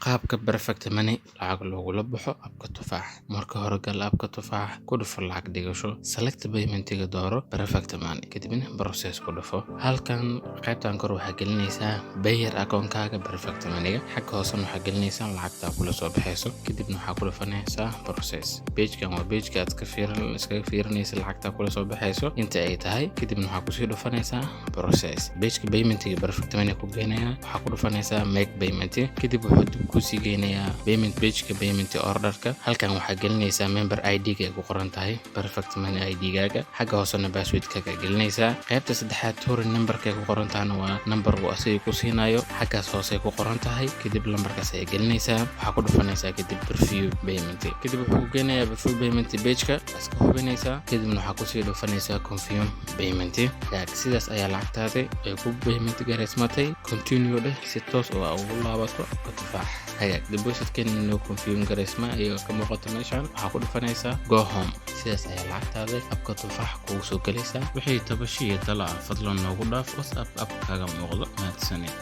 qaabka perfect money lacag loogu baxo abka tufaax. Marka hore gal abka tufaax ku dhufo lacag dhigasho, select payment-iga dooro perfect money, kadibna process ku dhufo. Halkan qaybtan kor waxaa gelinaysaa payer account-kaaga perfect money-ga, xagga hoosena waxaa gelinaysaa lacagta kula soo baxayso, kadibna waxaa ku dhufanaysaa process. Page-kan waa page-ka aad iskaga fiirinaysa lacagta kula soo baxayso inta ay tahay, kadibna waxaa kusii dhufanaysaa process. Page-ka payment-iga perfect money ku geenaya, waxaa ku dhufanaysaa make payment, kadib wuxuu dib ku sii geenayaa payment page-ka payment order-ka. Halkan waxaa gelinaysaa member ID-ga ku qoran tahay perfect money ID-gaaga, xagga hoosena password-kaaga gelinaysaa. Qaybta saddexaad torin number-ka ku qoran tahay waa number uu asaga ku siinayo, xaggaas hoose ku qoran tahay, kadib lambarkaas ay gelinaysaa. Waxaa ku dhufanaysaa kadib preview payment, kadib wuxuu geenayaa preview payment page-ka iska hubinaysaa, kadibna waxaa kusii dhufanaysaa confirm payment. Sidaas ayaa lacagtaada ay ku payment gareysmatay. Continue dheh si toos oo ugu laabato abka tufaax. Deposit-kan inuu confirm gareysma iyo ka muuqato meeshaan, waxaa ku dhufanaysaa go home. sidaas ayaa lacagtaada abka tufaax kugu soo galaysaa. Wixii tabashiyo tala fadlan noogu dhaaf WhatsApp app kaaga muuqdo. mahadsanid.